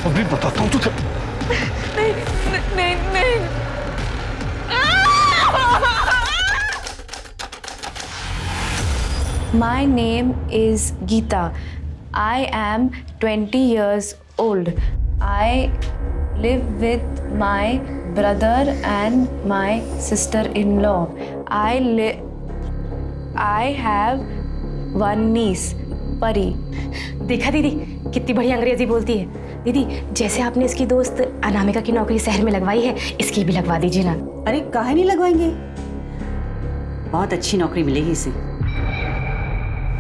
अभी बताता हूँ तुझे। नहीं नहीं नहीं। My name is Geeta. I am 20 years old. I live with my brother and my sister-in-law. I have one niece, परी। देखा दीदी कितनी बढ़िया अंग्रेजी बोलती है। दीदी जैसे आपने इसकी दोस्त अनामिका की नौकरी शहर में लगवाई है, इसकी भी लगवा दीजिए ना। अरे काहे नहीं लगवाएंगे, बहुत अच्छी नौकरी मिलेगी इसे।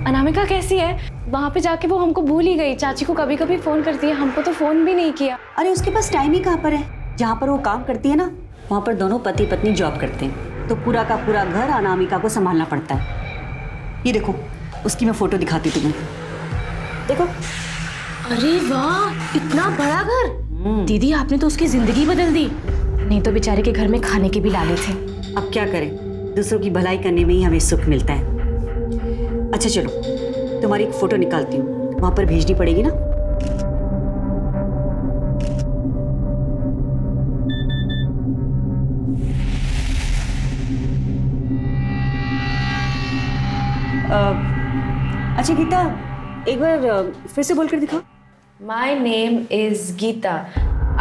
अनामिका कैसी है? वहाँ पे जाके वो हमको भूल ही गई। चाची को कभी कभी फोन करती है, हमको तो फोन भी नहीं किया। अरे उसके पास टाइम ही कहाँ पर है। जहाँ पर वो काम करती है ना, वहाँ पर दोनों पति पत्नी जॉब करते हैं, तो पूरा का पूरा घर अनामिका को संभालना पड़ता है। ये देखो, उसकी मैं फोटो दिखाती तुम्हें, देखो। अरे वाह, इतना बड़ा घर। दीदी आपने तो उसकी जिंदगी बदल दी। नहीं तो बेचारे के घर में खाने के भी लाले थे। अब क्या करें, दूसरों की भलाई करने में ही हमें सुख मिलता है। अच्छा चलो, तुम्हारी एक फोटो निकालती हूँ, वहां पर भेजनी पड़ेगी ना। अच्छा गीता, एक बार फिर से बोल कर दिखाओ। My name is Geeta.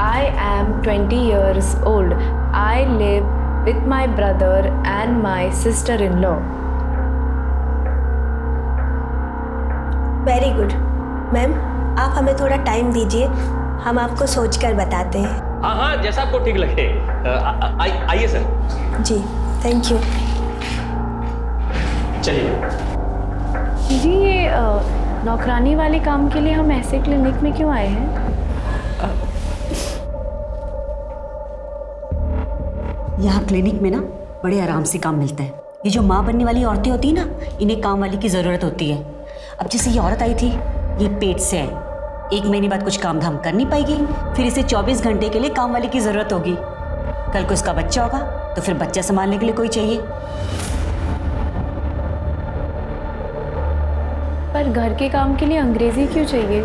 I am 20 years old. I live with my brother and my sister-in-law. Very good. Ma'am आप हमें थोड़ा टाइम दीजिए, हम आपको सोचकर बताते हैं। हाँ हाँ, जैसा आपको ठीक लगे। आइए सर। Ji thank you. चलिए। जी ये नौकरानी वाले काम के लिए हम ऐसे क्लिनिक में क्यों आए हैं? यहाँ क्लिनिक में ना बड़े आराम से काम मिलता है। ये जो माँ बनने वाली औरतें होती है ना, इन्हें काम वाली की ज़रूरत होती है। अब जैसे ये औरत आई थी, ये पेट से है, 1 महीने बाद कुछ काम धाम कर नहीं पाएगी, फिर इसे 24 घंटे के लिए काम वाली की ज़रूरत होगी। कल को इसका बच्चा होगा तो फिर बच्चा संभालने के लिए कोई चाहिए। पर घर के काम के लिए अंग्रेजी क्यों चाहिए?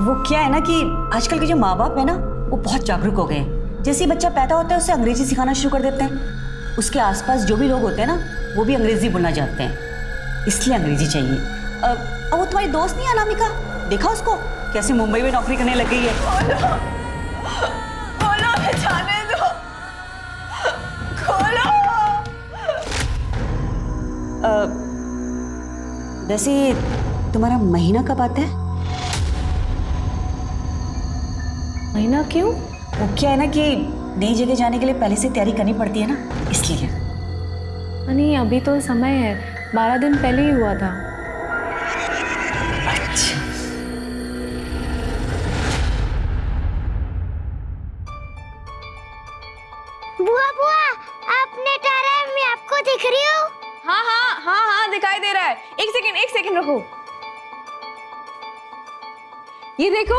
वो क्या है ना कि आजकल के जो माँ बाप है ना, वो बहुत जागरूक हो गए हैं। जैसे ही बच्चा पैदा होता है उसे अंग्रेजी सिखाना शुरू कर देते हैं। उसके आसपास जो भी लोग होते हैं ना, वो भी अंग्रेजी बोलना चाहते हैं, इसलिए अंग्रेजी चाहिए। अब वो तुम्हारी दोस्त नहीं है अनामिका, देखा उसको कैसे मुंबई में नौकरी करने लग गई है। खोलो, जाने दो, खोलो। वैसे तुम्हारा महीना कब आता है? महीना क्यों? वो क्या है ना कि नई जगह जाने के लिए पहले से तैयारी करनी पड़ती है ना, इसलिए। नहीं अभी तो समय है, 12 दिन पहले ही हुआ था। अच्छा। बुआ बुआ, आपने तारा, मैं आपको दिख रही हूँ? हाँ हाँ हाँ हाँ दिखाई दे रहा है। एक सेकंड रुको। ये देखो,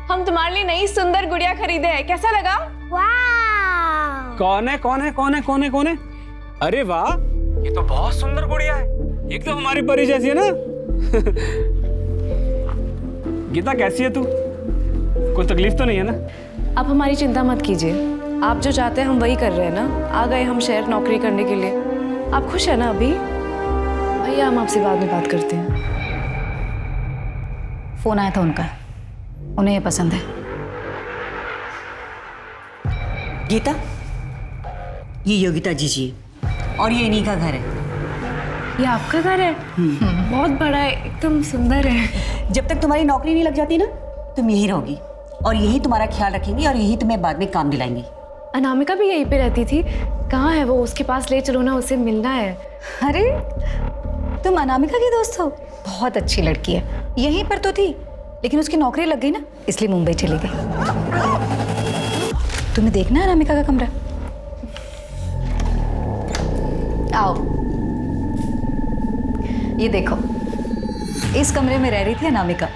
हम तुम्हारे लिए नई सुंदर गुड़िया खरीदे हैं, कैसा लगा? वाह! कौन है? अरे वाह, ये तो बहुत सुंदर गुड़िया है, एकदम हमारी परी जैसी है ना। गीता कैसी है तू? कोई तकलीफ तो नहीं है ना? आप हमारी चिंता मत कीजिए, आप जो चाहते हैं हम वही कर रहे हैं ना। आ गए हम शहर नौकरी करने के लिए। आप खुश है ना अभी? भैया हम आपसे बाद में बात करते हैं। फोन आया था उनका, उन्हें ये पसंद है। गीता, ये योगिता जी और ये इन्हीं का घर है। ये आपका घर है? बहुत बड़ा है, एकदम सुंदर है। जब तक तुम्हारी नौकरी नहीं लग जाती ना, तुम यही रहोगी और यही तुम्हारा ख्याल रखेंगी और यही तुम्हें बाद में काम दिलाएंगी। अनामिका भी यहीं पे रहती थी। कहाँ है वो? उसके पास ले चलो ना, उससे मिलना है। अरे तुम अनामिका की दोस्त हो? बहुत अच्छी लड़की है, यहीं पर तो थी लेकिन उसकी नौकरी लग गई ना, इसलिए मुंबई चली गई। तुम्हें देखना है अनामिका का कमरा? आओ, ये देखो, इस कमरे में रह रही थी अनामिका।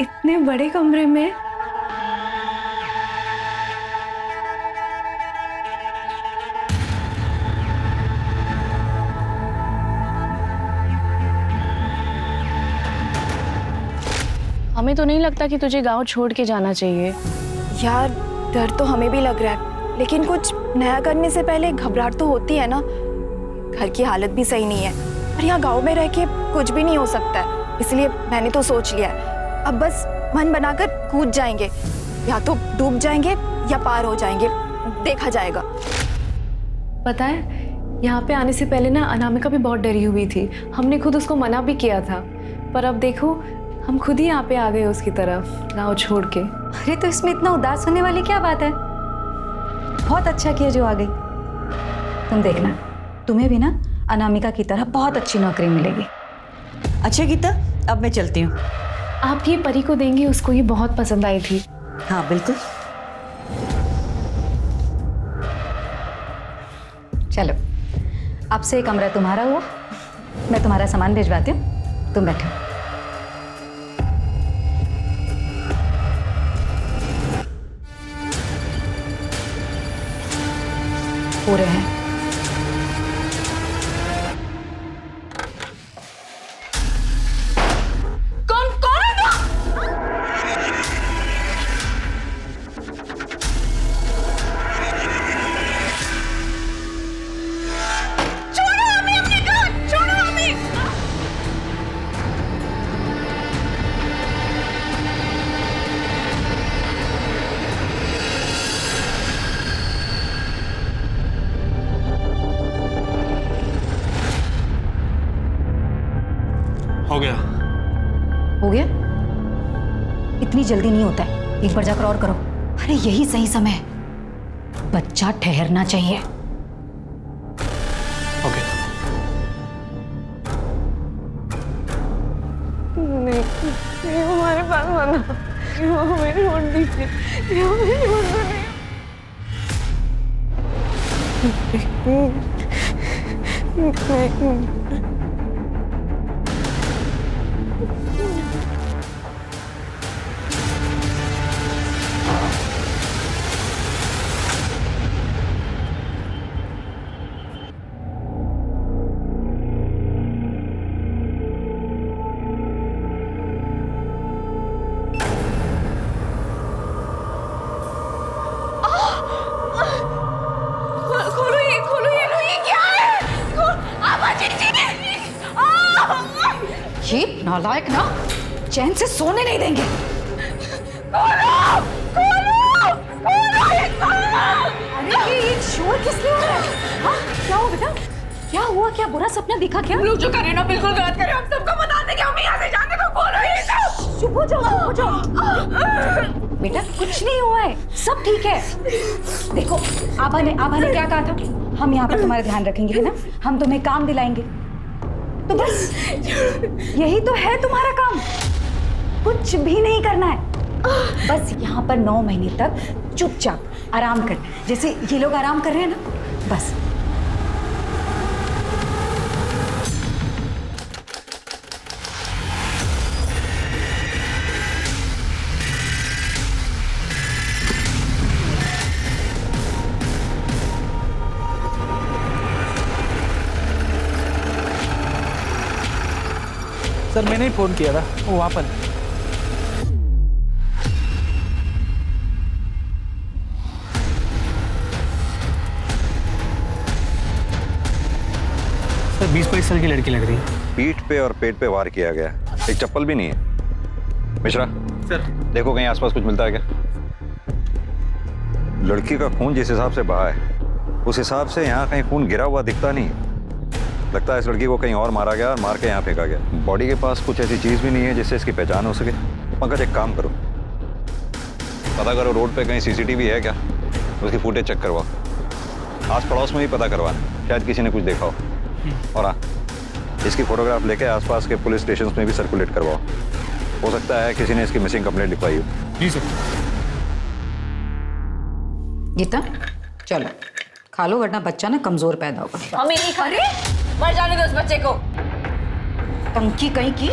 इतने बड़े कमरे में? हमें तो नहीं लगता कि तुझे गांव छोड़ के जाना चाहिए। यार डर तो हमें भी लग रहा है, लेकिन कुछ नया करने से पहले घबराहट तो होती है ना। घर की हालत भी सही नहीं है और यहाँ गांव में रह के कुछ भी नहीं हो सकता है, इसलिए मैंने तो सोच लिया है अब बस मन बनाकर कूद जाएंगे, या तो डूब जाएंगे या पार हो जाएंगे, देखा जाएगा। पता है यहाँ पे आने से पहले ना अनामिका भी बहुत डरी हुई थी, हमने खुद उसको मना भी किया था, पर अब देखो हम खुद ही यहाँ पे आ गए उसकी तरफ गाँव छोड़ के। अरे तो इसमें इतना उदास होने वाली क्या बात है? बहुत अच्छा किया जो आ गई। तुम देखना, तुम्हें भी ना अनामिका की तरह बहुत अच्छी नौकरी मिलेगी। अच्छा गीता, अब मैं चलती हूँ। आप ये परी को देंगे, उसको ये बहुत पसंद आई थी। हाँ बिल्कुल। चलो, अब से ये कमरा तुम्हारा हुआ, मैं तुम्हारा सामान भिजवाती हूँ, तुम बैठो। पूरे हैं। हो गया। हो गया? इतनी जल्दी नहीं होता है, एक बार जाकर और करो। अरे यही सही समय है, बच्चा ठहरना चाहिए। ओके। नहीं हमारे पास बना, हमें छोड़ दीजिए, हमें छोड़ दीजिए। ये नालायक ना चैन से सोने नहीं देंगे। अरे ये शोर किस लिए हो रहा है? हाँ, क्या हुआ बेटा? क्या हुआ? क्या बुरा सपना दिखा क्या? लोग जो करे ना बिल्कुल गलत करे, हम सबको बता देंगे, हम यहाँ से जाने को बोल रहे हैं। चुप हो जाओ, चुप हो जाओ। बेटा कुछ नहीं हुआ है, सब ठीक है। देखो आभा ने क्या कहा था, हम यहाँ पर तुम्हारा ध्यान रखेंगे, है ना? हम तुम्हें काम दिलाएंगे, तो बस यही तो है तुम्हारा काम, कुछ भी नहीं करना है। बस यहाँ पर 9 महीने तक चुपचाप आराम करना है, जैसे ये लोग आराम कर रहे हैं ना, बस। सर मैंने ही फोन किया था, वो वहाँ पर। सर 20-22 साल की लड़की लग रही है। पीठ पे और पेट पे वार किया गया, एक चप्पल भी नहीं है। मिश्रा सर देखो कहीं आसपास कुछ मिलता है क्या? लड़की का खून जिस हिसाब से बहा है उस हिसाब से यहाँ कहीं खून गिरा हुआ दिखता नहीं। लगता है इस लड़की को कहीं और मारा गया और मार के यहाँ फेंका गया। बॉडी के पास कुछ ऐसी चीज भी नहीं है जिससे इसकी पहचान हो सके। पंकज एक काम करो, पता करो रोड पे कहीं सीसीटीवी है क्या, उसकी फुटेज चेक करवाओ। आस पड़ोस में भी पता करवाना, शायद किसी ने कुछ देखा हो। और हाँ, इसकी फोटोग्राफ लेके आसपास के पुलिस स्टेशन में भी सर्कुलेट करवाओ, हो सकता है किसी ने इसकी मिसिंग कंप्लेंट लिखवाई हो। जी सर। गीता चलो खा लो, वरना बच्चा ना कमजोर पैदा होगा। हमें नहीं खा रहे, मर जाने दो उस बच्चे को। टंकी कहीं की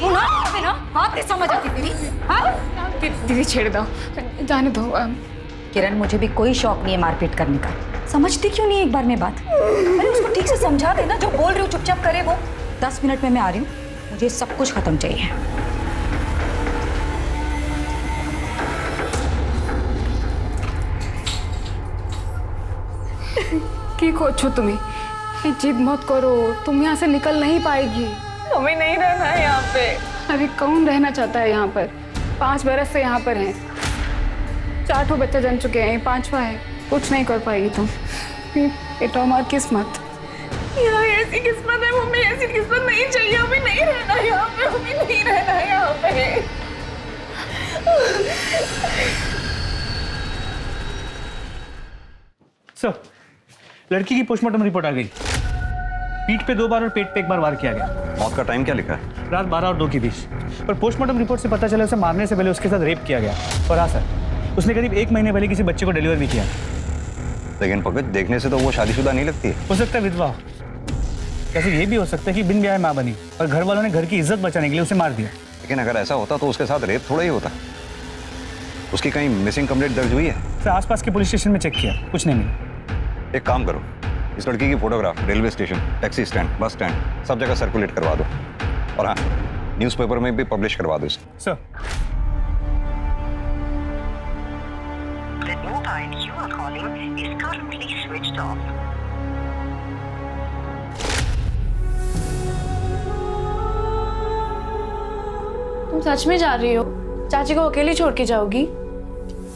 ना बात नहीं समझ आती तेरी। हाँ दीदी छेड़ दो, जाने दो। किरण मुझे भी कोई शौक नहीं है मारपीट करने का, समझती क्यों नहीं एक बार में बात? अरे उसको ठीक से समझा देना, जो बोल रही हूँ चुपचाप करे वो। 10 मिनट में मैं आ रही हूँ, मुझे सब कुछ खत्म चाहिए। की कोच हो तुम्हें, ये जिद मत करो, तुम यहाँ से निकल नहीं पाएगी। हमें नहीं रहना है यहाँ पे। अरे कौन रहना चाहता है यहाँ पर? 5 बरस से यहाँ पर हैं, 4 ठो बच्चे जन चुके हैं, 5वां है। कुछ नहीं कर पाएगी तुम। बेटा हमारी किस्मत। यहाँ ऐसी किस्मत है मम्मी, ऐसी किस्मत नहीं चाहिए। हमें नहीं रहना है यहाँ पे, हमें नहीं रहना है यहाँ पे। सर, लड़की की पोस्टमार्टम रिपोर्ट आ गई। पीठ पे 2 बार और पेट पे 1 बार वार किया गया। मौत का टाइम क्या लिखा है? रात 12 और 2 के बीच। पर पोस्टमार्टम रिपोर्ट से पता चला उसे मारने से पहले उसके साथ रेप किया गया। और हाँ सर, उसने करीब 1 महीने पहले किसी बच्चे को डिलीवर भी किया। लेकिन पंकज, देखने से तो वो शादीशुदा नहीं लगती है। हो सकता है विधवा हो। वैसे ये भी हो सकता है कि बिन ब्याह माँ बनी और घर वालों ने घर की इज्जत बचाने के लिए उसे मार दिया। लेकिन अगर ऐसा होता तो उसके साथ रेप थोड़ा ही होता। उसकी कहीं मिसिंग कंप्लेंट दर्ज हुई है? फिर आसपास के पुलिस स्टेशन में चेक किया, कुछ नहीं मिला। एक काम करो, इस लड़की की photograph railway station, taxi stand, bus stand सब जगह सर्कुलेट करवा दो। और हाँ, न्यूज़पेपर में भी पब्लिश करवा दो इसे। सर। तुम सच में जा रही हो? चाची को अकेली छोड़ के जाओगी?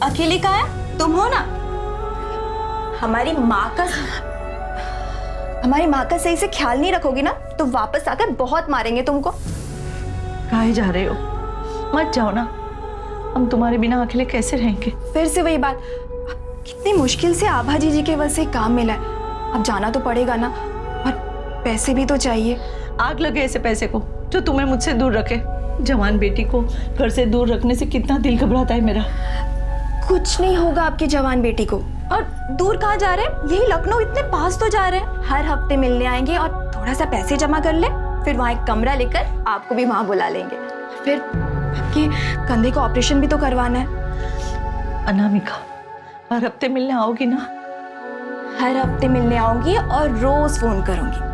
अकेले कहाँ है? तुम हो ना। हमारी माँ का सही से ख्याल नहीं रखोगी ना तो वापस आकर बहुत मारेंगे तुमको। कहाँ जा रहे हो? मत जाओ ना, हम तुम्हारे बिना अकेले कैसे रहेंगे? फिर से वही बात। कितनी मुश्किल से आभा जी के वजह से काम मिला है, अब जाना तो पड़ेगा ना। और पैसे भी तो चाहिए। आग लगे ऐसे पैसे को जो तुम्हें मुझसे दूर रखे। जवान बेटी को घर से दूर रखने से कितना दिल घबराता है मेरा। कुछ नहीं होगा आपकी जवान बेटी को। और दूर कहाँ जा रहे हैं? यही लखनऊ, इतने पास तो जा रहे हैं। हर हफ्ते मिलने आएंगे और थोड़ा सा पैसे जमा कर ले, फिर वहाँ एक कमरा लेकर आपको भी वहाँ बुला लेंगे। फिर आपके कंधे का ऑपरेशन भी तो करवाना है। अनामिका, हर हफ्ते मिलने आओगी ना? हर हफ्ते मिलने आऊंगी और रोज फोन करूंगी।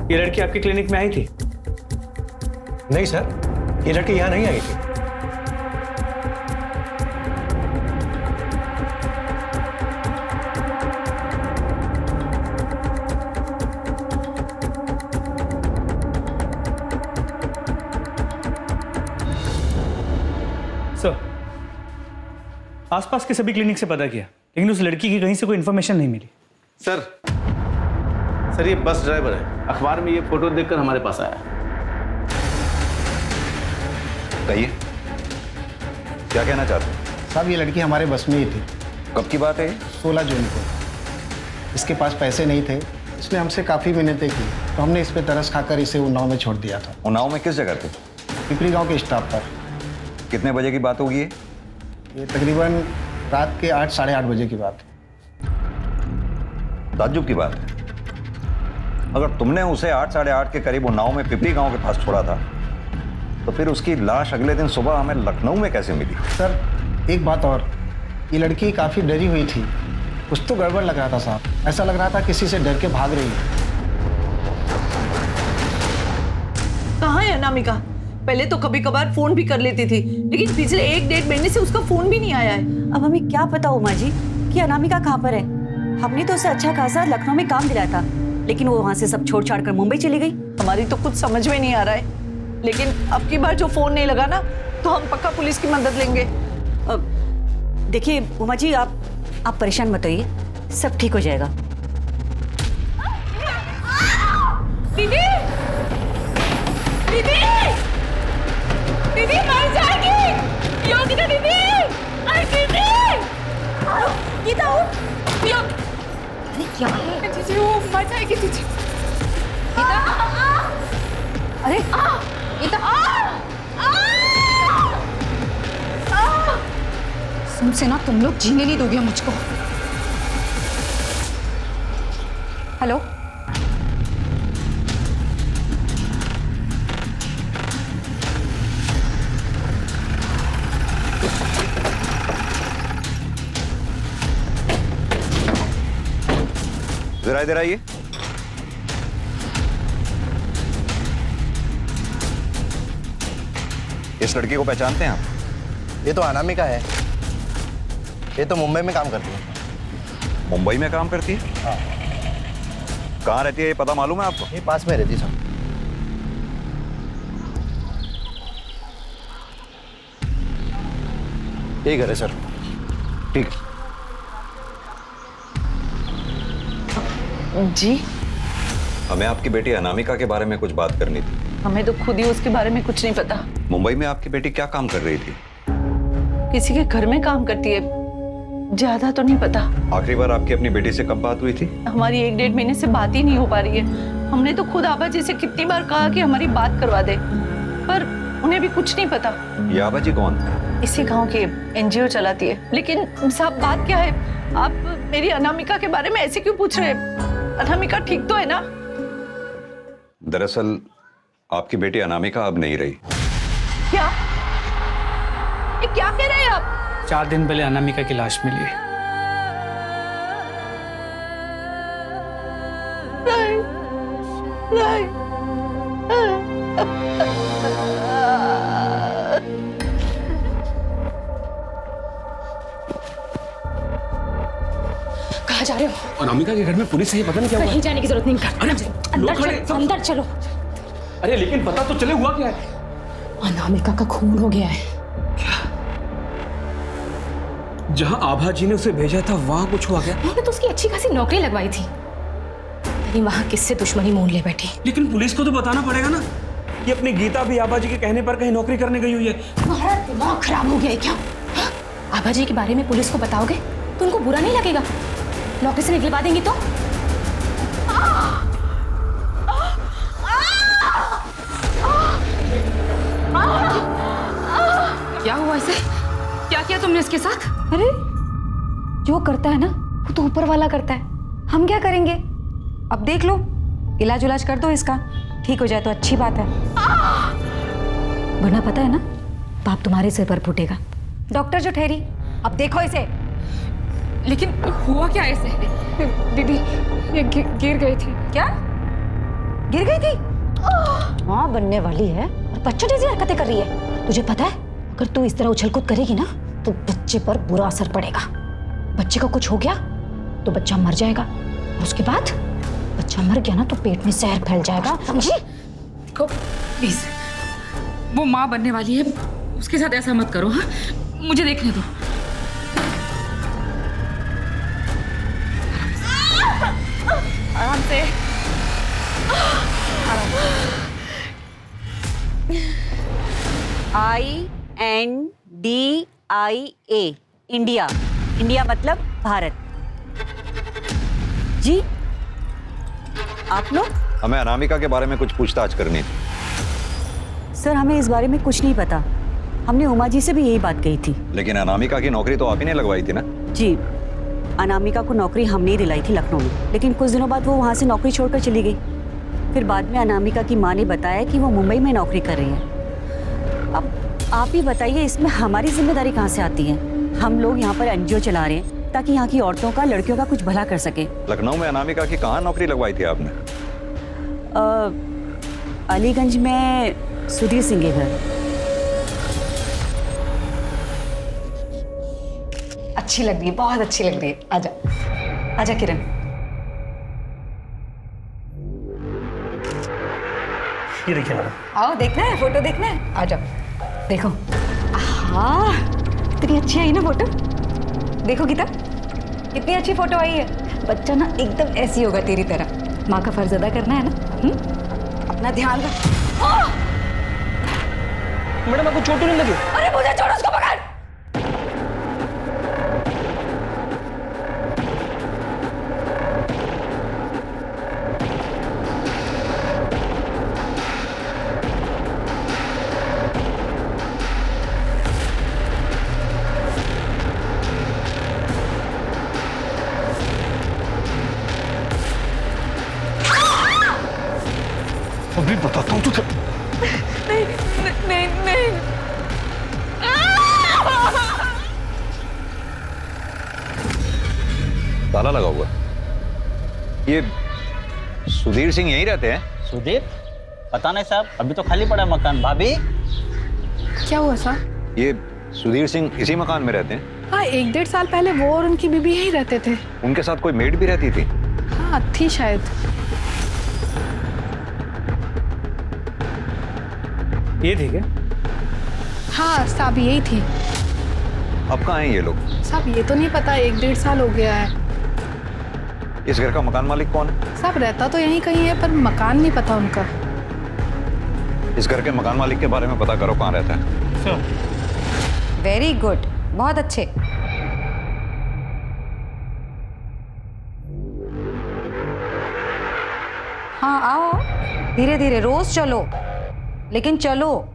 ये लड़की आपके क्लिनिक में आई थी? नहीं सर, ये लड़की यहाँ नहीं आई थी। सर, आसपास के सभी क्लिनिक से पता किया, लेकिन उस लड़की की कहीं से कोई इन्फॉर्मेशन नहीं मिली। सर ये बस ड्राइवर है, अखबार में ये फोटो देखकर हमारे पास आया। कहिए, क्या कहना चाहते हैं? साहब, ये लड़की हमारे बस में ही थी। कब की बात है? 16 जून को। इसके पास पैसे नहीं थे, इसने हमसे काफ़ी मिन्नतें की, तो हमने इस पे तरस खाकर इसे उन्नाव में छोड़ दिया था। उन्नाव में किस जगह थे? पिपरी गांव के स्टॉप पर। कितने बजे की बात होगी ये तकरीबन रात के 8 साढ़े 8 बजे की बात है। ताज्जुब की बात है। अगर तुमने उसे 8 साढ़े 8 के करीब उन्नाव में पिपरी गांव के पास छोड़ा था, तो फिर उसकी लाश अगले दिन सुबह हमें लखनऊ में कैसे मिली? सर, एक बात और, ये लड़की काफ़ी डरी हुई थी। कुछ तो गड़बड़ लग रहा था साहब, ऐसा लग रहा था किसी से डर के भाग रही है। कहाँ है अनामिका? पहले तो कभी कभार फोन भी कर लेती थी, लेकिन पिछले 1-1.5 महीने से उसका फोन भी नहीं आया है। अब हमें क्या पता उमा जी कि अनामिका कहाँ पर है। हमने तो उसे अच्छा खासा लखनऊ में काम दिलाया था, लेकिन वो वहाँ से सब छोड़ छाड़ कर मुंबई चली गई। हमारी तो कुछ समझ में नहीं आ रहा है, लेकिन अब की बार जो फोन नहीं लगा ना, तो हम पक्का पुलिस की मदद लेंगे। देखिए उमा जी, आप परेशान मत होइए, सब ठीक हो जाएगा। दीदी, दीदी, दीदी मर जाएगी। योगिता दीदी, अरे दीदी, गीता उठ। अरे क्या है? दीदी वो मर जाएगी दीदी। गीता, अरे गीता, तुमसे ना तुम लोग जीने नहीं दोगे मुझको। हेलो, जरा इधर आइए। इस लड़की को पहचानते हैं आप? ये तो अनामिका है, ये तो मुंबई में काम करती है। मुंबई में काम करती है? हाँ। कहाँ रहती है ये पता मालूम है आपको? ये पास में रहती है सर। यही घर है सर। ठीक। जी, हमें आपकी बेटी अनामिका के बारे में कुछ बात करनी थी। हमें तो खुद ही उसके बारे में कुछ नहीं पता। मुंबई में आपकी बेटी क्या काम कर रही थी? किसी के घर में काम करती है, ज्यादा तो नहीं पता। आखिरी बार आपकी अपनी बेटी से कब बात हुई थी? हमारी 1-1.5 महीने से बात ही नहीं हो पा रही है। हमने तो खुद आबा जी से कितनी बार कहा कि हमारी बात करवा दे, पर उन्हें भी कुछ नहीं पता। ये आबा जी कौन? इसी गांव की एनजीओ चलाती है। लेकिन साहब बात क्या है, आप मेरी अनामिका के बारे में ऐसे क्यों पूछ रहे हैं? अनामिका ठीक तो है ना? दरअसल आपकी बेटी अनामिका अब नहीं रही। क्या? ये क्या कह रहे हैं आप? 4 दिन पहले अनामिका की लाश मिली है। नहीं, नहीं। कहाँ जा रहे हो? अनामिका के घर में पुलिस है, पता नहीं क्या हुआ। कहीं जाने की जरूरत नहीं। लोग खड़े, सब- अंदर चलो। अरे लेकिन पता तो चले हुआ क्या है? अनामिका का खून हो गया है। जहां आभा जी ने उसे भेजा था वहां कुछ हुआ क्या? उन्होंने तो उसकी अच्छी खासी नौकरी लगवाई थी, लेकिन वहां किससे दुश्मनी मोल ले बैठी। लेकिन पुलिस को तो बताना पड़ेगा ना। ये अपनी गीता भी आभा जी के कहने पर कहीं नौकरी करने गई हुई है। तुम्हारा दिमाग खराब हो गया है क्या? हाँ? आभा जी के बारे में पुलिस को बताओगे तो उनको बुरा नहीं लगेगा? नौकरी से निकलवा देंगी तो? क्या हुआ इसे? क्या किया तुमने इसके साथ? अरे जो करता है ना वो तो ऊपर वाला करता है, हम क्या करेंगे? अब देख लो, इलाज उलाज कर दो इसका, ठीक हो जाए तो अच्छी बात है, वरना पता है ना पाप तुम्हारे सिर पर फूटेगा। डॉक्टर जो ठहरी, अब देखो इसे। लेकिन हुआ क्या ऐसे? दीदी ये गिर गई थी। क्या गिर गई थी? माँ बनने वाली है और बच्चों जैसी हरकतें कर रही है। तुझे पता है अगर तू इस तरह उछल-कूद करेगी ना तो बच्चे पर बुरा असर पड़ेगा। बच्चे को कुछ हो गया तो बच्चा मर जाएगा, और उसके बाद बच्चा मर गया ना तो पेट में जहर फैल जाएगा, समझी? देखो प्लीज, वो माँ बनने वाली है, उसके साथ ऐसा मत करो। हाँ, मुझे देखने दो। आराम से। INDIA India. इंडिया मतलब भारत। जी आप लोग? हमें अनामिका के बारे में कुछ पूछताछ करनी थी। सर हमें इस बारे में कुछ नहीं पता, हमने उमा जी से भी यही बात कही थी। लेकिन अनामिका की नौकरी तो आप ही ने लगवाई थी ना? जी, अनामिका को नौकरी हमने ही दिलाई थी लखनऊ में, लेकिन कुछ दिनों बाद वो वहाँ से नौकरी छोड़कर चली गई। फिर बाद में अनामिका की माँ ने बताया कि वो मुंबई में नौकरी कर रही है। अब आप ही बताइए इसमें हमारी जिम्मेदारी कहाँ से आती है? हम लोग यहाँ पर एनजीओ चला रहे हैं ताकि यहाँ की औरतों का, लड़कियों का कुछ भला कर सके। लखनऊ में अनामिका की कहाँ नौकरी लगवाई थी आपने? अलीगंज में सुधीर सिंह के घर। अच्छी लग रही है, बहुत अच्छी लग रही है। आजा आजा किरण। ये देखिए मैडम। आओ, देखना है फोटो, देखना है, आ जाओ। देखो, हाँ कितनी अच्छी आई ना फोटो। देखो गीता कितनी अच्छी फोटो आई है। बच्चा ना एकदम ऐसी होगा तेरी तरह। माँ का फर्ज अदा करना है ना। अपना ध्यान रख। मैडम आपको चोट तो नहीं लगी? अरे मुझे छोड़ो, उसको पकड़। अभी बताता हूँ तुझे। नहीं नहीं नहीं। ताला लगा हुआ। ये सुधीर सिंह यहीं रहते हैं? सुधीर? पता नहीं साहब, अभी तो खाली पड़ा है मकान। भाभी क्या हुआ सर? ये सुधीर सिंह इसी मकान में रहते हैं? हाँ, 1-1.5 साल पहले वो और उनकी बीबी यहीं रहते थे। उनके साथ कोई मेड भी रहती थी? हाँ, थी शायद। ये थी क्या? हाँ साहब, यही थी। अब कहाँ हैं ये लोग? साहब ये तो नहीं पता, 1-1.5 साल हो गया है। इस घर का मकान मालिक कौन है? साहब रहता तो यहीं कहीं है, पर मकान नहीं पता उनका। इस घर के मकान मालिक के बारे में पता करो, कहाँ रहता है। सर। वेरी गुड, बहुत अच्छे। हाँ आओ, धीरे धीरे, रोज चलो, लेकिन चलो।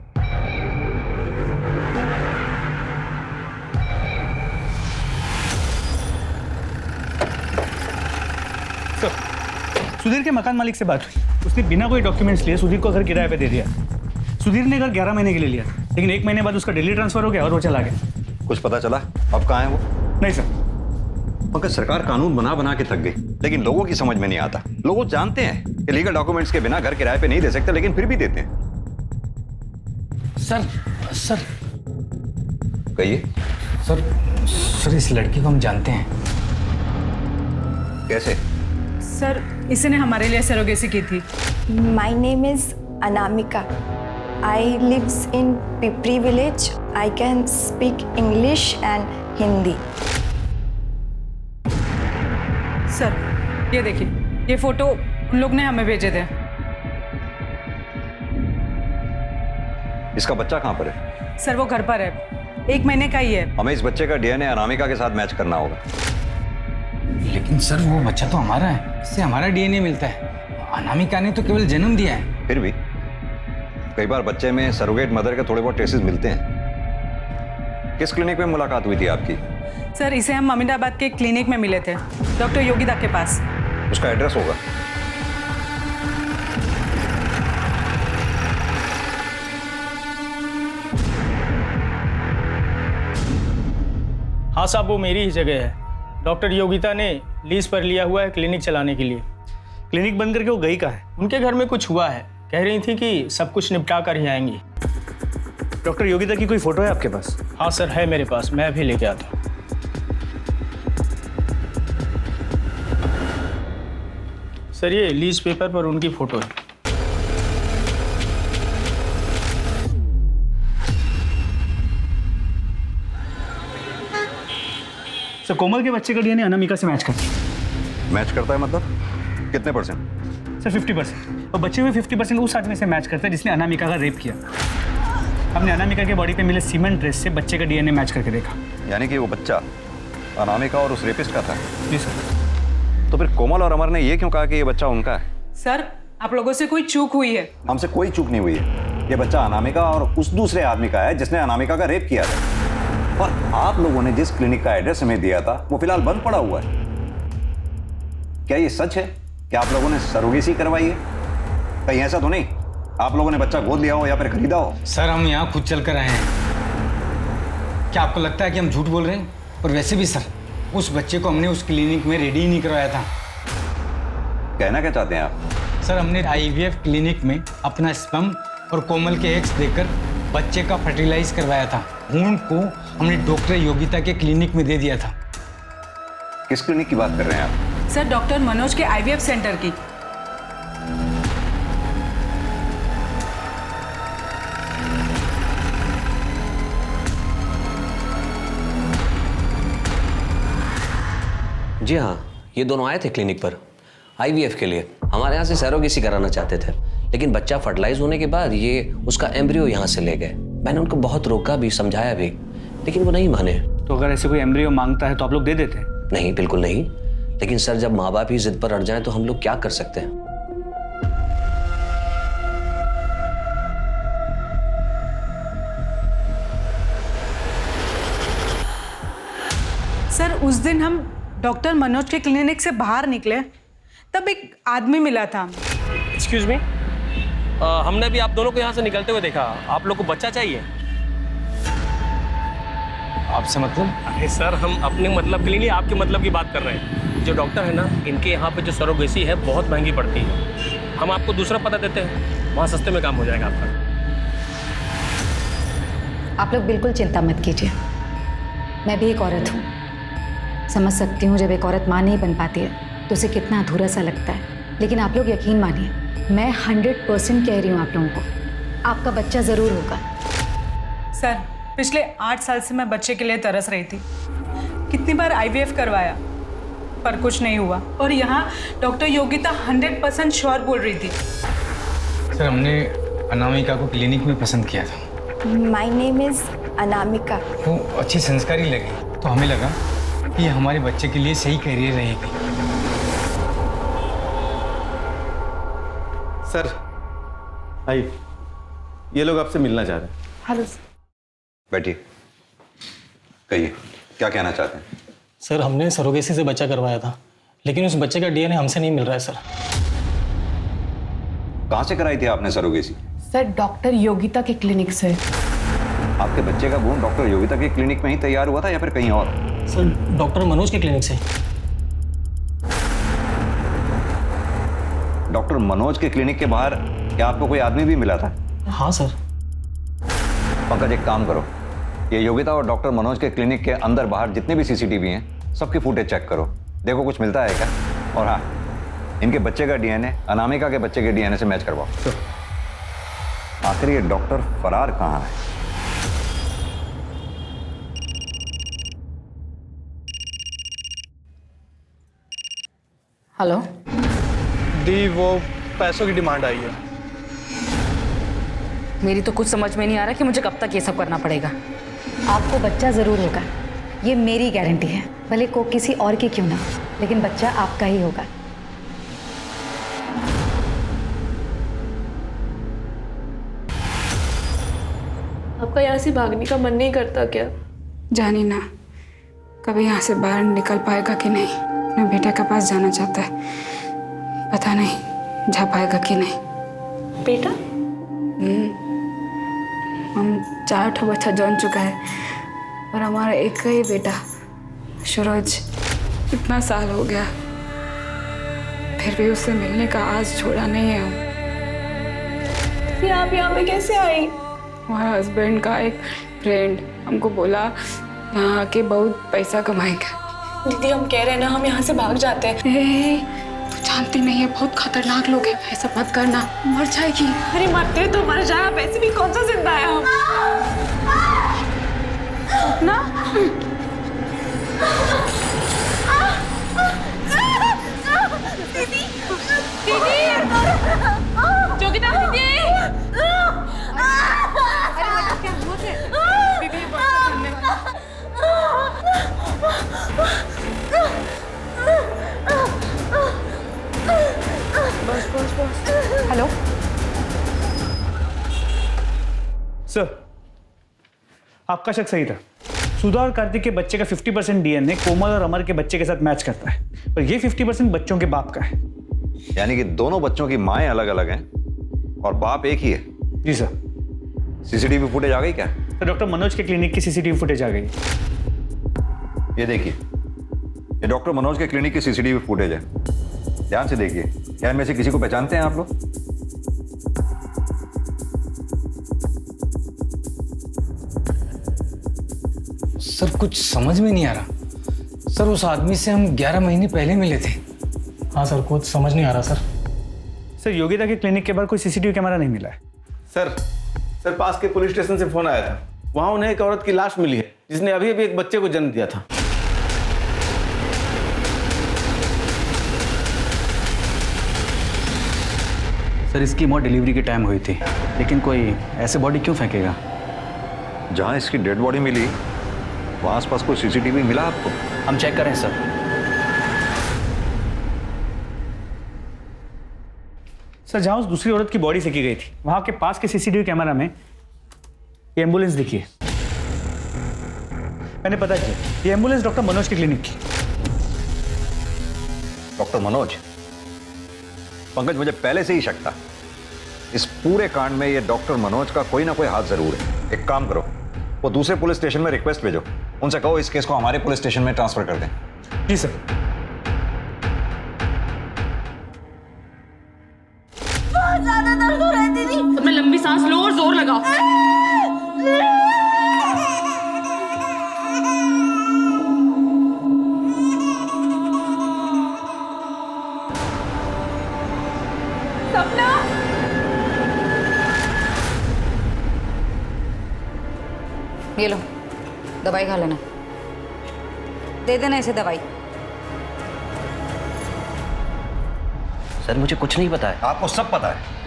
सुधीर के मकान मालिक से बात हुई, उसने बिना कोई डॉक्यूमेंट्स लिए सुधीर को घर किराए पे दे दिया। सुधीर ने घर 11 महीने के लिए लिया, लेकिन 1 महीने बाद उसका दिल्ली ट्रांसफर हो गया और वो चला गया। कुछ पता चला अब कहाँ है वो? नहीं सर। पंकज, सरकार कानून बना बना के थक गई, लेकिन लोगों की समझ में नहीं आता। लोग जानते हैं कि लीगल डॉक्यूमेंट्स के बिना घर किराए पे नहीं दे सकते, लेकिन फिर भी देते हैं। सर कहिए। सर इस लड़की को हम जानते हैं। कैसे? सर इसने हमारे लिए सरोगेसी की थी। My name is Anamika. I lives in Pipri village. I can speak English and Hindi. Sir ये देखिए, ये फोटो उन लोग ने हमें भेजे थे। इसका बच्चा कहाँ पर है? सर वो घर पर है, 1 महीने का ही है। हमें इस बच्चे का डीएनए अनामिका के साथ मैच करना होगा। लेकिन सर वो बच्चा तो हमारा है, इससे हमारा डीएनए मिलता है। अनामिका ने तो केवल जन्म दिया है। फिर भी कई बार बच्चे में सरोगेट मदर के थोड़े बहुत ट्रेसेस मिलते हैं। किस क्लिनिक में मुलाकात हुई थी आपकी? सर इसे हम अमीनाबाद के क्लिनिक में मिले थे, डॉक्टर योगिता के पास। उसका एड्रेस होगा? हाँ साहब, वो मेरी ही जगह है। डॉक्टर योगिता ने लीज पर लिया हुआ है क्लिनिक चलाने के लिए। क्लिनिक बंद करके वो गई कहाँ है? उनके घर में कुछ हुआ है, कह रही थी कि सब कुछ निपटा कर ही आएंगी। डॉक्टर योगिता की कोई फोटो है आपके पास? हाँ सर, है मेरे पास, मैं अभी लेके आता हूँ। सर ये लीज पेपर पर उनकी फोटो है। सर कोमल के बच्चे का डीएनए अनामिका से मैच करता है। मैच करता है मतलब कितने %? सर 50%। और बच्चे हुए 50% उस आदमी से मैच करता है जिसने अनामिका का रेप किया। हमने अनामिका के बॉडी पे मिले सीमेंट ड्रेस से बच्चे का डीएनए मैच करके देखा। यानी कि वो बच्चा अनामिका और उस रेपिस्ट का था? जी सर। तो फिर कोमल और अमर ने ये क्यों कहा कि ये बच्चा उनका है? सर आप लोगों से कोई चूक हुई है। हमसे कोई चूक नहीं हुई है। ये बच्चा अनामिका और उस दूसरे आदमी का है जिसने अनामिका का रेप किया था। और आप लोगों ने जिस क्लिनिक का एड्रेस हमें दिया था वो फिलहाल बंद पड़ा हुआ है। क्या ये सच है कि आप लोगों ने सरोगेसी करवाई है? कहीं ऐसा तो नहीं आप लोगों ने बच्चा गोद लिया हो या फिर खरीदा हो? सर हम यहाँ खुद चल कर आए हैं। क्या आपको लगता है कि हम झूठ बोल रहे हैं? और वैसे भी सर उस बच्चे को हमने उस क्लिनिक में रेडी ही नहीं करवाया था। कहना क्या चाहते हैं आप? सर हमने आईवीएफ क्लिनिक में अपना स्पर्म और कोमल के एग्स देकर बच्चे का फर्टिलाइज करवाया था। भ्रूण को हमने डॉक्टर योगिता के क्लिनिक में दे दिया था। किस क्लिनिक की बात कर रहे हैं आप? सर डॉक्टर मनोज के आईवीएफ सेंटर की। जी हाँ, ये दोनों आए थे क्लिनिक पर आईवीएफ के लिए। हमारे यहाँ से सरोगेसी कराना चाहते थे, लेकिन बच्चा फर्टिलाइज होने के बाद ये उसका एम्ब्रियो यहाँ से ले गए। मैंने उनको बहुत रोका भी, समझाया भी, लेकिन वो नहीं माने। तो अगर ऐसे कोई एम्ब्रियो मांगता है तो आप लोग दे देते? नहीं, बिल्कुल नहीं। लेकिन सर जब माँ बाप ही जिद पर अड़ जाएं तो हम लोग क्या कर सकते हैं? सर उस दिन हम डॉक्टर मनोज के क्लिनिक से बाहर निकले तब एक आदमी मिला था। एक्सक्यूज मी, हमने भी आप दोनों को यहाँ से निकलते हुए देखा। आप लोग को बच्चा चाहिए? आपसे मतलब? अरे सर हम अपने मतलब के लिए नहीं, आपके मतलब की बात कर रहे हैं। जो डॉक्टर है ना, इनके यहाँ पे जो सरोगेसी है बहुत महंगी पड़ती है। हम आपको दूसरा पता देते हैं, वहाँ सस्ते में काम हो जाएगा आपका। आप लोग बिल्कुल चिंता मत कीजिए। मैं भी एक औरत हूँ, समझ सकती हूँ जब एक औरत माँ नहीं बन पाती है तो उसे कितना अधूरा सा लगता है। लेकिन आप लोग यकीन मानिए, मैं 100% कह रही हूँ आप लोगों को, आपका बच्चा ज़रूर होगा। सर, पिछले 8 साल से मैं बच्चे के लिए तरस रही थी। कितनी बार IVF करवाया पर कुछ नहीं हुआ, और यहाँ डॉक्टर योगिता 100% श्योर बोल रही थी। सर, हमने अनामिका को क्लिनिक में पसंद किया था। My name is Anamika. वो अच्छी संस्कारी लगी तो हमें लगा कि ये हमारे बच्चे के लिए सही करियर रहेगी। सर आइए, ये लोग आपसे मिलना चाह रहे हैं। हेलो। बैठिए, कहिए क्या कहना चाहते हैं। सर, हमने सरोगेसी से बच्चा करवाया था, लेकिन उस बच्चे का DNA हमसे नहीं मिल रहा है सर। कहाँ से कराई थी आपने सरोगेसी? सर, डॉक्टर योगिता के क्लिनिक से। आपके बच्चे का भ्रूण डॉक्टर योगिता के क्लिनिक में ही तैयार हुआ था या फिर कहीं और? सर, डॉक्टर मनोज के क्लिनिक से। डॉक्टर मनोज के क्लिनिक के बाहर क्या आपको कोई आदमी भी मिला था? हाँ सर। पंकज, एक काम करो, ये योगिता और डॉक्टर मनोज के क्लिनिक के अंदर बाहर जितने भी CCTV हैं सबकी फुटेज चेक करो, देखो कुछ मिलता है क्या। और हाँ, इनके बच्चे का DNA अनामिका के बच्चे के DNA से मैच करवाओ। आखिर ये डॉक्टर फरार कहाँ है? हेलो दी, वो पैसों की डिमांड आई है। मेरी तो कुछ समझ में नहीं आ रहा कि मुझे कब तक ये सब करना पड़ेगा। आपको बच्चा ज़रूर होगा, ये मेरी गारंटी है, भले को किसी और की क्यों ना, लेकिन बच्चा आपका ही होगा। आपका यहाँ से भागने का मन नहीं करता क्या? जानी ना कभी यहाँ से बाहर निकल पाएगा कि नहीं। अपने बेटे के पास जाना चाहता है, पता नहीं जा पाएगा कि नहीं। बेटा? हम 4 बच्चा जन चुका है और हमारा एक ही बेटा सूरज, इतना साल हो गया फिर भी उससे मिलने का आज छोड़ा नहीं है हम। फिर आप यहाँ पे कैसे आई? हमारा हस्बैंड का एक फ्रेंड हमको बोला यहाँ आके बहुत पैसा कमाएगा। दीदी, हम कह रहे हैं ना, हम यहाँ से भाग जाते हैं। तू जानती नहीं है, बहुत खतरनाक लोग हैं, ऐसा मत करना, मर जाएगी। अरे मरते तो मर जाए, आप ऐसे भी कौन सा जिंदा है हम। ना दीदी, दीदी, जोगिता दीदी। अरे बेटा, क्या हुआ है? दीदी, बस। हेलो सर, आपका शक सही था। सुधा और कार्तिक के बच्चे का 50% DNA कोमल और अमर के बच्चे के साथ मैच करता है, पर ये 50% बच्चों के बाप का है। यानी कि दोनों बच्चों की माएँ अलग अलग हैं और बाप एक ही है? जी सर। CCTV फुटेज आ गई क्या? तो डॉक्टर मनोज के क्लिनिक की CCTV फुटेज आ गई। ये देखिए, ये डॉक्टर मनोज के क्लिनिक की CCTV फुटेज है, ध्यान से देखिए। क्या इनमें से किसी को पहचानते हैं आप लोग? सर, कुछ समझ में नहीं आ रहा। सर, उस आदमी से हम 11 महीने पहले मिले थे। हाँ सर, कुछ समझ नहीं आ रहा सर। सर, योगिता के क्लिनिक के बाहर कोई CCTV कैमरा नहीं मिला है। सर पास के पुलिस स्टेशन से फोन आया था, वहां उन्हें एक औरत की लाश मिली है जिसने अभी अभी एक बच्चे को जन्म दिया था। सर, इसकी मौत डिलीवरी के टाइम हुई थी, लेकिन कोई ऐसे बॉडी क्यों फेंकेगा? जहां इसकी डेड बॉडी मिली वहां आसपास कोई CCTV मिला आपको? हम चेक करें सर। सर, जहां उस दूसरी औरत की बॉडी फेंकी गई थी वहां के पास के CCTV कैमरा में ये एम्बुलेंस दिखी है। मैंने पता किया, ये एम्बुलेंस डॉक्टर मनोज की क्लिनिक की। डॉक्टर मनोज? पंकज, मुझे पहले से ही शक था इस पूरे कांड में ये डॉक्टर मनोज का कोई ना कोई हाथ जरूर है। एक काम करो, वो दूसरे पुलिस स्टेशन में रिक्वेस्ट भेजो, उनसे कहो इस केस को हमारे पुलिस स्टेशन में ट्रांसफर कर दें। जी सर। बहुत ज्यादा दर्द हो रहा है दीदी। तुमने लंबी सांस लो और जोर लगाओ। सपना ये लो दवाई खा लेना, दे देना इसे दवाई। सर मुझे कुछ नहीं पता है। आपको सब पता है।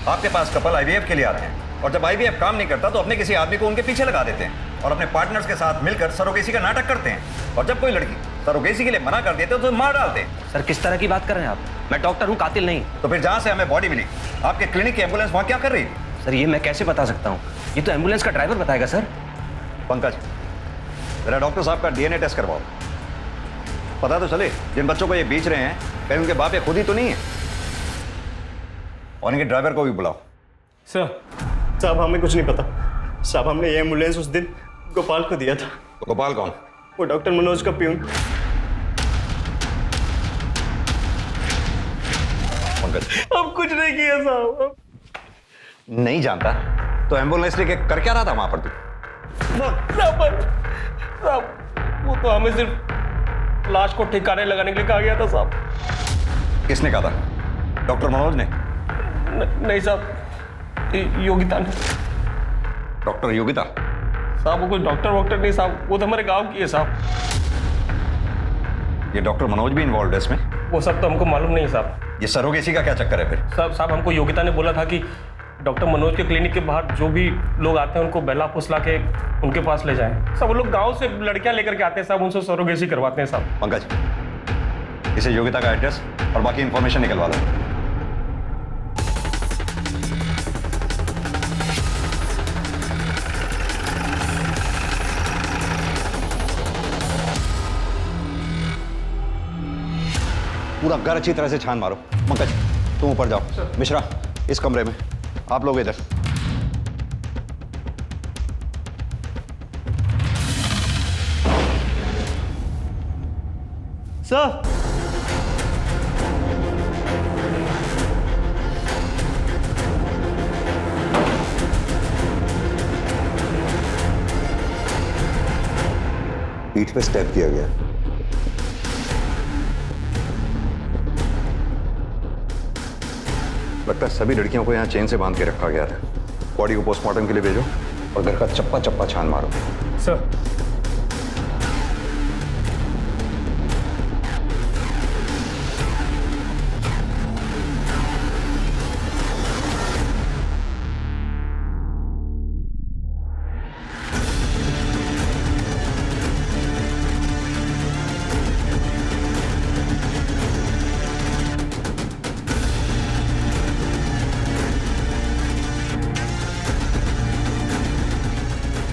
आपके पास कपल आईवीएफ के लिए आते हैं और जब आईवीएफ काम नहीं करता तो अपने किसी आदमी को उनके पीछे लगा देते हैं और अपने पार्टनर्स के साथ मिलकर सरोगेसी का नाटक करते हैं। और जब कोई लड़की सरोगेसी के लिए मना कर देते तो मार डालते हैं। सर किस तरह की बात कर रहे हैं आप? मैं डॉक्टर हूँ, कातिल नहीं। तो फिर जहाँ से हमें बॉडी मिली, आपके क्लिनिक की एम्बुलेंस वहाँ क्या कर रही थी? सर ये मैं कैसे बता सकता हूँ? ये तो एम्बुलेंस का ड्राइवर बताएगा। सर पंकज, जरा डॉक्टर साहब का डीएनए टेस्ट करवाओ, पता तो चले जिन बच्चों को ये बेच रहे हैं कहीं उनके बाप या खुद ही तो नहीं है। और इनके ड्राइवर को भी बुलाओ। सर साहब हमें कुछ नहीं पता साहब, हमने ये एम्बुलेंस उस दिन गोपाल को दिया था। तो गोपाल कौन? वो डॉक्टर मनोज का प्यून। पंकज अब कुछ नहीं किया साहब। नहीं जानता तो एम्बुलेंस लेके कर क्या रहा था वहां पर तू? साहब वो तो हमें सिर्फ लाश को ठिकाने लगाने के लिए कहा गया था साहब। किसने कहा था? डॉक्टर मनोज ने? नहीं साहब, योगिता ने। डॉक्टर योगिता? साहब वो कोई डॉक्टर वॉक्टर नहीं साहब, वो तो हमारे गांव की है साहब। ये डॉक्टर मनोज भी इन्वॉल्व है इसमें? वो सब तो हमको मालूम नहीं साहब। ये सरोगेसी का क्या चक्कर है फिर? साहब हमको योगिता ने बोला था कि डॉक्टर मनोज के क्लिनिक के बाहर जो भी लोग आते हैं उनको बहला फुसला के उनके पास ले जाएं। सब वो लोग गांव से लड़कियां लेकर के आते हैं साहब, उनसे सरोगेसी करवाते हैं साहब। पंकज, इसे योगिता का एड्रेस और बाकी इंफॉर्मेशन निकलवा दो। पूरा घर अच्छी तरह से छान मारो। पंकज तुम ऊपर जाओ, मिश्रा इस कमरे में, आप लोग इधर। सर पीठ पे स्टेप किया गया। लगता है सभी लड़कियों को यहाँ चेन से बांध के रखा गया था। बॉडी को पोस्टमार्टम के लिए भेजो और घर का चप्पा चप्पा छान मारो। सर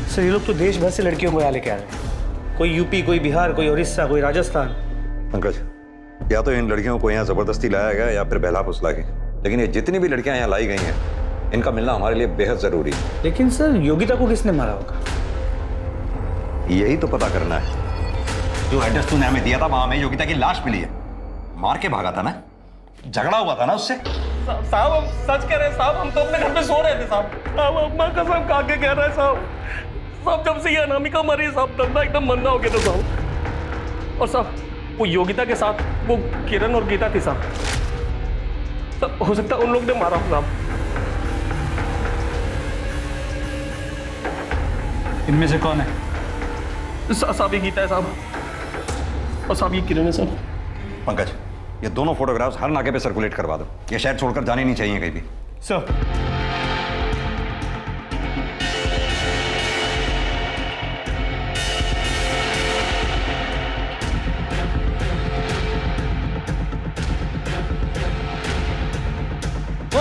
सर ये लोग तो देश भर से लड़कियों को यहाँ लेके आ रहे हैं। कोई यूपी, कोई बिहार, कोई उड़ीसा, कोई राजस्थान। पंकज, या तो इन लड़कियों को यहाँ जबरदस्ती लाया गया या फिर बहला फुसला के, लेकिन ये जितनी भी लड़कियां यहाँ लाई गई हैं इनका मिलना हमारे लिए बेहद जरूरी है। लेकिन सर योगिता को किसने मारा होगा? यही तो पता करना है। जो एड्रेस तूने हमें दिया था वहां हमें योगिता की लाश मिली है। मार के भागा था ना, झगड़ा हुआ था ना उससे। साहब हम सच कह रहे हैं साहब, हम तो अपने घर पे सो रहे थे साहब। अम्मा कसम खा के कह रहे हैं साहब, जब से ये अनामिका मरी साहब धंधा एकदम मंदा हो गया था साहब। और साहब वो योगिता के साथ वो किरण और गीता थी साहब। सब हो सकता है उन लोग ने मारा हो साहब। इनमें से कौन है? साहब ये गीता है साहब, और साहब ये किरण है साहब। पंकज, ये दोनों फोटोग्राफ्स हर नाके पे सर्कुलेट करवा दो। ये शहर छोड़कर जाने नहीं चाहिए कहीं भी। सर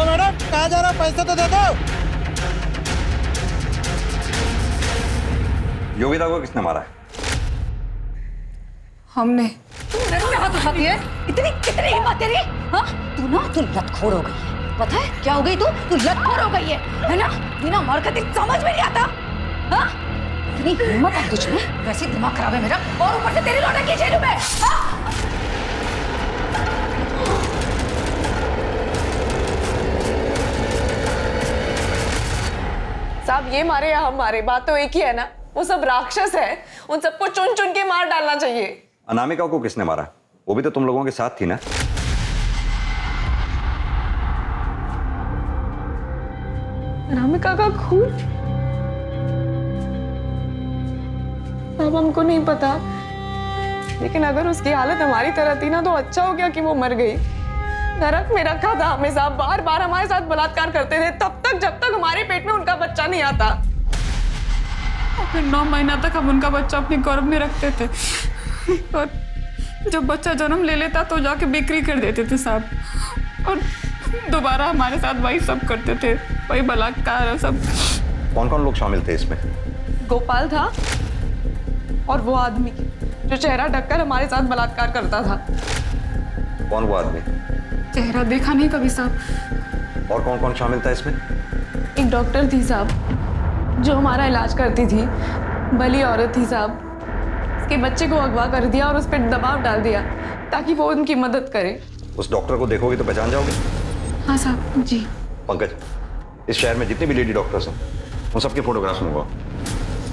मैडम कहाँ जा रहा, पैसे तो दे दो। योगिता को किसने मारा है? हमने। तू मेरे पे हाथ उठाती है? इतनी कितनी हिम्मत तेरी? हाँ तू ना तू लतखोर हो गई है। पता है क्या हो गई तू लतखोर हो गई है ना? बिना मार का तेरी समझ में नहीं आता। हाँ इतनी हिम्मत है तुझ में, वैसे दिमाग खराब है मेरा, और ऊपर से तेरी लौटा की जेल में। साहब ये मारे या हम मारे, बात तो एक ही है ना। वो सब राक्षस है, उन सबको चुन चुन के मार डालना चाहिए। अनामिका को किसने मारा? वो भी तो तुम लोगों के साथ थी ना? अनामिका का खून? अब हमको नहीं पता, लेकिन अगर उसकी हालत हमारी तरह थी ना तो अच्छा हो गया कि वो मर गई। नरक में रखा था हमें साहब, बार बार हमारे साथ बलात्कार करते थे तब तक जब तक हमारे पेट में उनका बच्चा नहीं आता। और फिर 9 महीना तक हम उनका बच्चा अपने गर्भ में रखते थे और जब बच्चा जन्म ले लेता तो जाके बिक्री कर देते थे साहब, और दोबारा हमारे साथ वही सब करते थे, वही बलात्कार और सब। कौन कौन लोग शामिल थे इसमें? गोपाल था और वो आदमी जो चेहरा ढककर हमारे साथ बलात्कार करता था। कौन वो आदमी? चेहरा देखा नहीं कभी साहब। और कौन कौन शामिल था इसमें? एक डॉक्टर थी साहब जो हमारा इलाज करती थी, भली औरत थी साहब। उसके बच्चे को अगवा कर दिया और उस पर दबाव डाल दिया ताकि वो उनकी मदद करे। उस डॉक्टर को देखोगे तो पहचान जाओगे? हाँ साहब जी। पंकज, इस शहर में जितने भी लेडी डॉक्टर्स हैं उन सबके फोटोग्राफ्स मंगवाओ।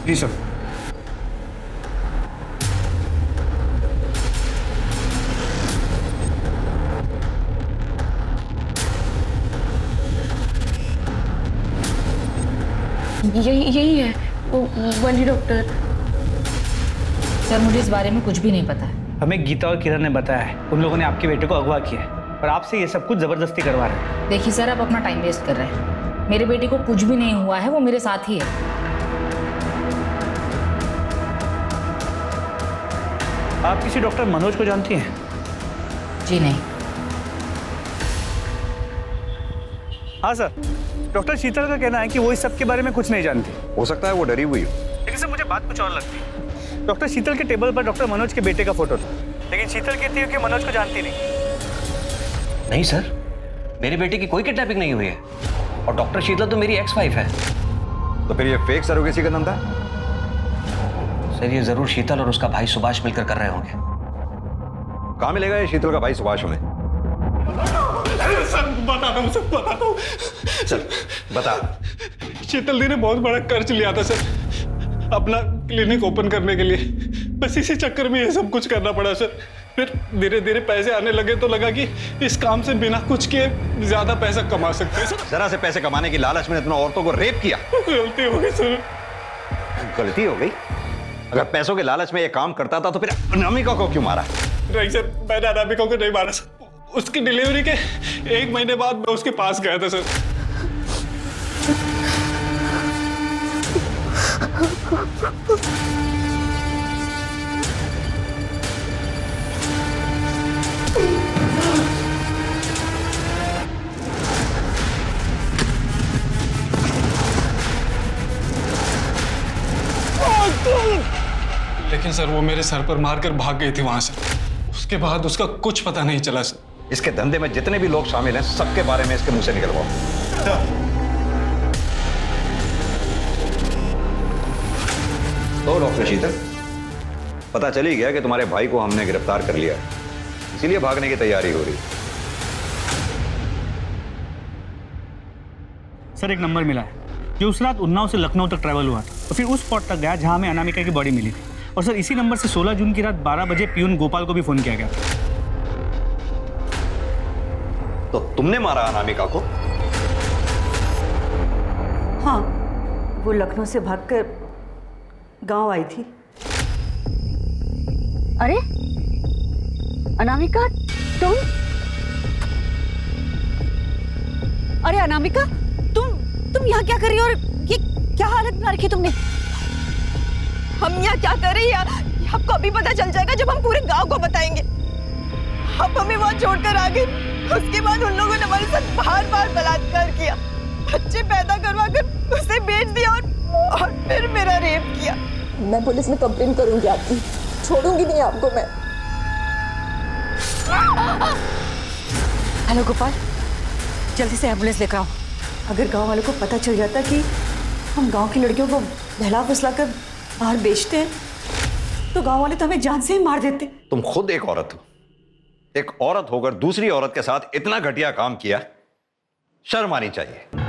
जी सर। यही है वो वाली डॉक्टर। सर मुझे इस बारे में कुछ भी नहीं पता है। हमें गीता और किरण ने बताया है उन लोगों ने आपके बेटे को अगवा किया है और आपसे ये सब कुछ जबरदस्ती करवा रहे हैं। देखिए सर, आप अपना टाइम वेस्ट कर रहे हैं। मेरे बेटे को कुछ भी नहीं हुआ है, वो मेरे साथ ही है। आप किसी डॉक्टर मनोज को जानती हैं? जी नहीं। हाँ सर, डॉक्टर शीतल का कहना है कि वो इस सब के बारे में कुछ नहीं जानती। हो सकता है वो डरी हुई हो। लेकिन सर मुझे बात कुछ और लगती है। डॉक्टर शीतल के टेबल पर डॉक्टर मनोज के बेटे का फोटो था, लेकिन शीतल कहती है कि मनोज को जानती नहीं। नहीं सर, मेरे बेटे की कोई किडनैपिंग नहीं हुई है और डॉक्टर शीतल तो मेरी एक्स वाइफ है। तो फिर ये फेक सरोगेसी का धंधा? सर ये जरूर शीतल और उसका भाई सुभाष मिलकर कर रहे होंगे। कहाँ मिलेगा ये शीतल का भाई सुभाष हमें? सर बताता हूँ, सब बताता हूँ। चल बता। शीतल दी ने बहुत बड़ा कर्ज लिया था सर अपना क्लिनिक ओपन करने के लिए। बस इसी चक्कर में ये सब कुछ करना पड़ा सर। फिर धीरे धीरे पैसे आने लगे तो लगा कि इस काम से बिना कुछ किए ज्यादा पैसा कमा सकते हैं सर। जरा से पैसे कमाने की लालच में इतना औरतों को रेप किया। गलती हो गई सर। गलती हो गई? अगर पैसों के लालच में ये काम करता था तो फिर अनामिका को क्यों मारा? नहीं सर, मैंने अनामिका को नहीं मारा सर। उसकी डिलीवरी के 1 महीने बाद मैं उसके पास गया था सर। लेकिन सर वो मेरे सर पर मारकर भाग गई थी वहां से। उसके बाद उसका कुछ पता नहीं चला सर। इसके धंधे में जितने भी लोग शामिल हैं सबके बारे में इसके मुंह से निकलवाओ। तो डॉक्टर शीतल, पता चल ही गया कि तुम्हारे भाई को हमने गिरफ्तार कर लिया है, इसीलिए भागने की तैयारी हो रही। सर एक नंबर मिला है जो उस रात उन्नाव से लखनऊ तक ट्रैवल हुआ था और फिर उस स्पॉट तक गया जहां हमें अनामिका की बॉडी मिली थी। और सर इसी नंबर से 16 जून की रात 12 बजे पियून गोपाल को भी फोन किया गया। तो तुमने मारा अनामिका को? हाँ, वो लखनऊ से भागकर गांव आई थी। अरे अनामिका, तुम? अरे अनामिका, तुम यहाँ क्या कर रही हो और ये क्या हालत बना रखी तुमने? हम यहाँ क्या कर रहे हैं आपको अभी पता चल जाएगा जब हम पूरे गांव को बताएंगे। अब हमें वहाँ छोड़कर आ गए, उसके बाद उन लोगों ने हमारे साथ बार बार बलात्कार किया, बच्चे पैदा करवा कर उसे बेच दिया और फिर मेरा रेप किया। मैं पुलिस में कंप्लेन करूंगी आपकी, छोड़ूंगी नहीं आपको मैं। हेलो गोपाल, जल्दी से एम्बुलेंस लेकर आओ। अगर गांव वालों को पता चल जाता कि हम गांव की लड़कियों को बहला फुसला कर बाहर बेचते हैं तो गांव वाले तो हमें जान से ही मार देते। तुम खुद एक औरत हो, एक औरत होकर दूसरी औरत के साथ इतना घटिया काम किया, शर्म आनी चाहिए।